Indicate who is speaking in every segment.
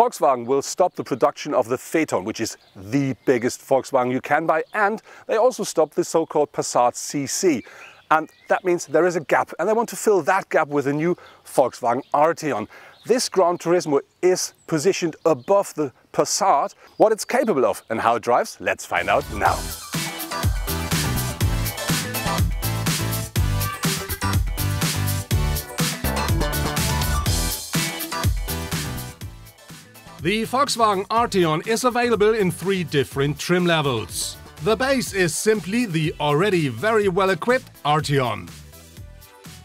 Speaker 1: Volkswagen will stop the production of the Phaeton, which is the biggest Volkswagen you can buy, and they also stop the so-called Passat CC. And that means there is a gap, and they want to fill that gap with a new Volkswagen Arteon. This Gran Turismo is positioned above the Passat. What it's capable of and how it drives, let's find out now.
Speaker 2: The Volkswagen Arteon is available in 3 different trim levels. The base is simply the already very well-equipped Arteon.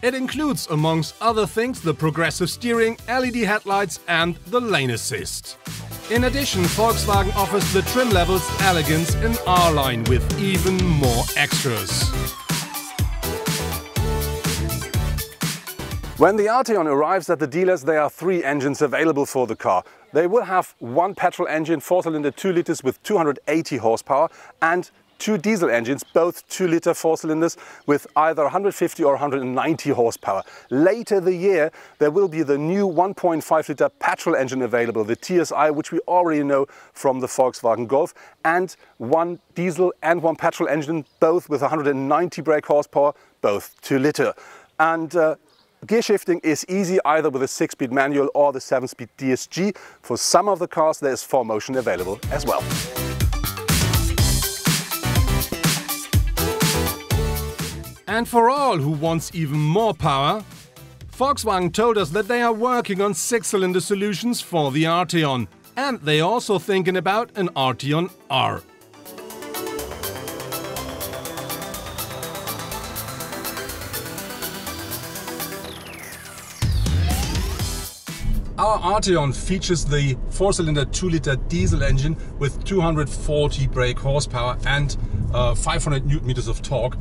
Speaker 2: It includes, amongst other things, the progressive steering, LED headlights and the lane assist. In addition, Volkswagen offers the trim level's elegance in R-Line with even more extras.
Speaker 1: When the Arteon arrives at the dealers, there are 3 engines available for the car. They will have one petrol engine, 4-cylinder 2 liters with 280 horsepower, and 2 diesel engines, both 2-liter 4-cylinders with either 150 or 190 horsepower. Later the year, there will be the new 1.5-liter petrol engine available, the TSI, which we already know from the Volkswagen Golf, and 1 diesel and 1 petrol engine, both with 190 brake horsepower, both 2-liter. And gear shifting is easy either with a 6-speed manual or the 7-speed DSG. For some of the cars there is 4Motion available as well.
Speaker 2: And for all who wants even more power, Volkswagen told us that they are working on 6-cylinder solutions for the Arteon. And they also thinking about an Arteon R. Our Arteon features the 4-cylinder 2-liter diesel engine with 240 brake horsepower and 500 Newton-meters of torque.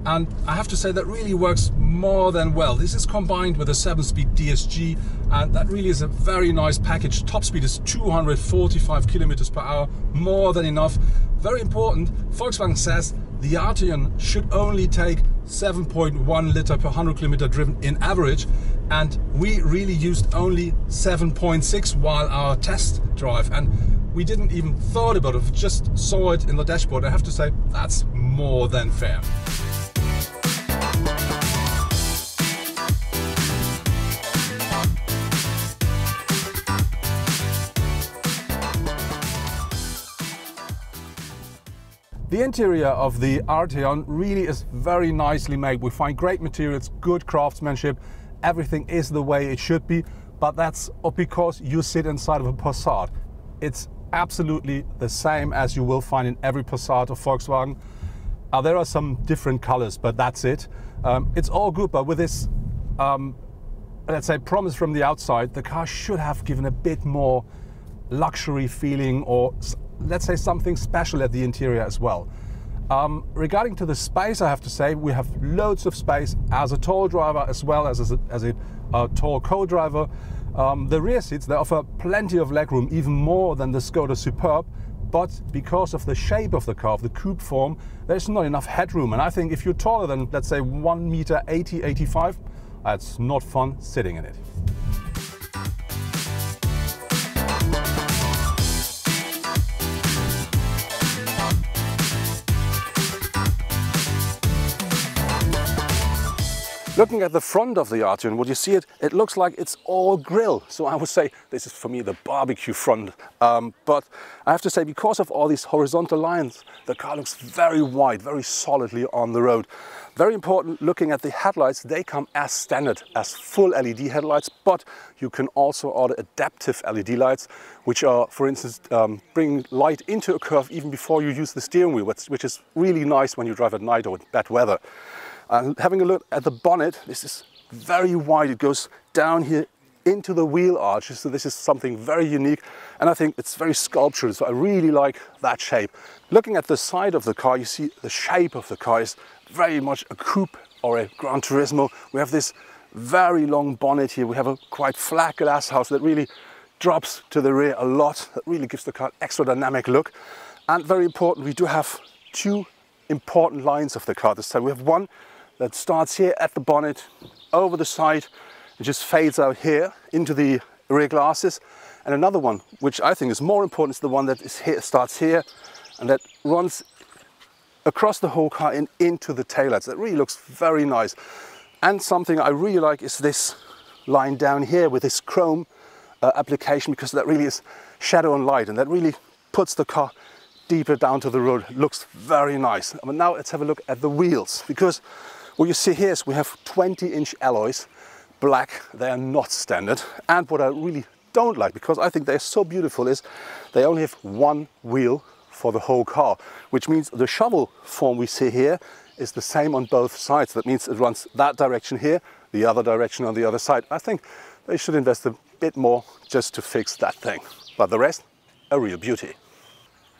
Speaker 2: And I have to say that really works more than well. This is combined with a 7-speed DSG, and that really is a very nice package. Top speed is 245 kilometers per hour, more than enough. Very important, Volkswagen says the Arteon should only take 7.1 liter per 100 kilometer driven in average, and we really used only 7.6 while our test drive, and we didn't even thought about it, just saw it in the dashboard. I have to say that's more than fair.
Speaker 1: The interior of the Arteon really is very nicely made. We find great materials, good craftsmanship, everything is the way it should be, but that's because you sit inside of a Passat. It's absolutely the same as you will find in every Passat of Volkswagen. There are some different colors, but that's it. It's all good, but with this, let's say, promise from the outside, the car should have given a bit more luxury feeling, or let's say something special at the interior as well. Regarding to the space, I have to say we have loads of space as a tall driver as well as a tall co-driver. The rear seats, they offer plenty of legroom, even more than the Skoda Superb, but because of the shape of the car, of the coupe form, there's not enough headroom. And I think if you're taller than, let's say, 1 meter 80, 85, it's not fun sitting in it. Looking at the front of the Arteon, would you see it? It looks like it's all grille. So I would say this is for me the barbecue front. But I have to say, because of all these horizontal lines, the car looks very wide, very solidly on the road. Very important, looking at the headlights, they come as standard, as full LED headlights, but you can also order adaptive LED lights, which are, for instance, bringing light into a curve even before you use the steering wheel, which is really nice when you drive at night or in bad weather. Having a look at the bonnet, this is very wide. It goes down here into the wheel arches, so this is something very unique, and I think it's very sculptural, so I really like that shape. Looking at the side of the car, you see the shape of the car is very much a coupe or a Gran Turismo. We have this very long bonnet here. We have a quite flat glass house that really drops to the rear a lot. That really gives the car an extra dynamic look. And very important, we do have 2 important lines of the car this time. We have one that starts here at the bonnet, over the side, it just fades out here into the rear glasses. And another one, which I think is more important, is the one that is here, starts here and that runs across the whole car and into the taillights. That really looks very nice. And something I really like is this line down here with this chrome application, because that really is shadow and light, and that really puts the car deeper down to the road. It looks very nice. But now let's have a look at the wheels, because what you see here is we have 20-inch alloys, black. They are not standard. And what I really don't like, because I think they're so beautiful, is they only have one wheel for the whole car, which means the shovel form we see here is the same on both sides. That means it runs that direction here, the other direction on the other side. I think they should invest a bit more just to fix that thing. But the rest, a real beauty.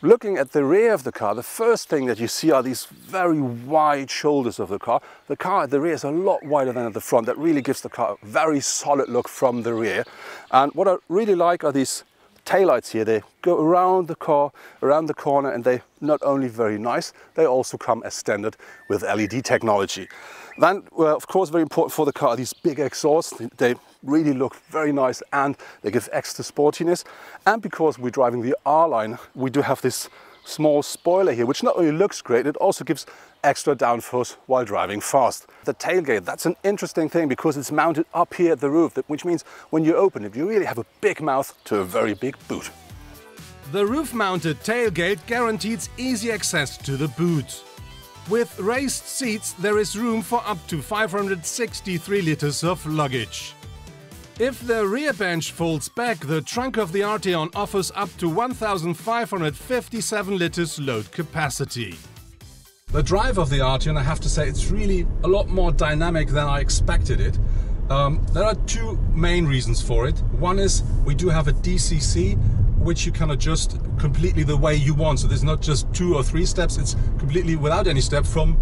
Speaker 1: Looking at the rear of the car, the first thing that you see are these very wide shoulders of the car. The car at the rear is a lot wider than at the front. That really gives the car a very solid look from the rear. And what I really like are these taillights here. They go around the car, around the corner, and they not only very nice, they also come as standard with LED technology. Then, well, of course, very important for the car are these big exhausts. They really look very nice and they give extra sportiness. And because we're driving the R-Line, we do have this small spoiler here, which not only looks great, it also gives extra downforce while driving fast. The tailgate, that's an interesting thing because it's mounted up here at the roof, which means when you open it, you really have a big mouth to a very big boot.
Speaker 3: The roof-mounted tailgate guarantees easy access to the boot. With raised seats, there is room for up to 563 liters of luggage. If the rear bench folds back, the trunk of the Arteon offers up to 1,557 liters load capacity.
Speaker 2: The drive of the Arteon, I have to say, it's really a lot more dynamic than I expected it. There are two main reasons for it. One is we do have a DCC, which you can adjust completely the way you want. So there's not just 2 or 3 steps, it's completely without any step, from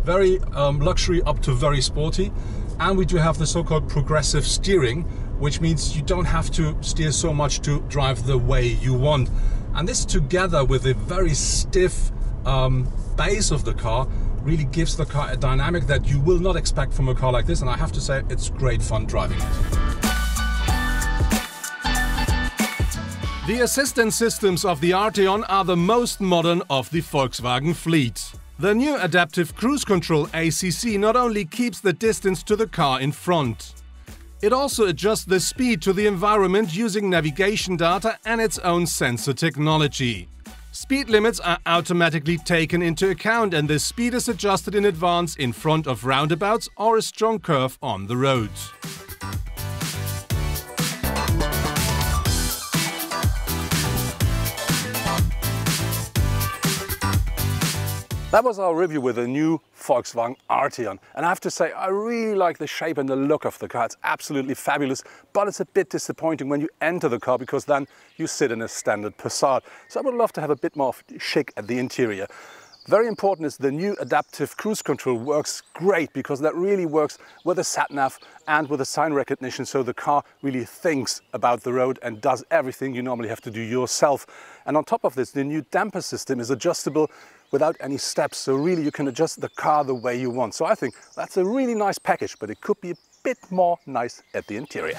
Speaker 2: very luxury up to very sporty. And we do have the so-called progressive steering, which means you don't have to steer so much to drive the way you want. And this, together with a very stiff base of the car, really gives the car a dynamic that you will not expect from a car like this. And I have to say, it's great fun driving it.
Speaker 3: The assistance systems of the Arteon are the most modern of the Volkswagen fleet. The new adaptive cruise control ACC not only keeps the distance to the car in front, it also adjusts the speed to the environment using navigation data and its own sensor technology. Speed limits are automatically taken into account and the speed is adjusted in advance in front of roundabouts or a strong curve on the road.
Speaker 1: That was our review with the new Volkswagen Arteon. And I have to say, I really like the shape and the look of the car. It's absolutely fabulous, but it's a bit disappointing when you enter the car because then you sit in a standard Passat. So I would love to have a bit more chic at the interior. Very important is the new adaptive cruise control works great because that really works with the sat-nav and with the sign recognition, so the car really thinks about the road and does everything you normally have to do yourself. And on top of this, the new damper system is adjustable without any steps, so really you can adjust the car the way you want. So I think that's a really nice package, but it could be a bit more nice at the interior.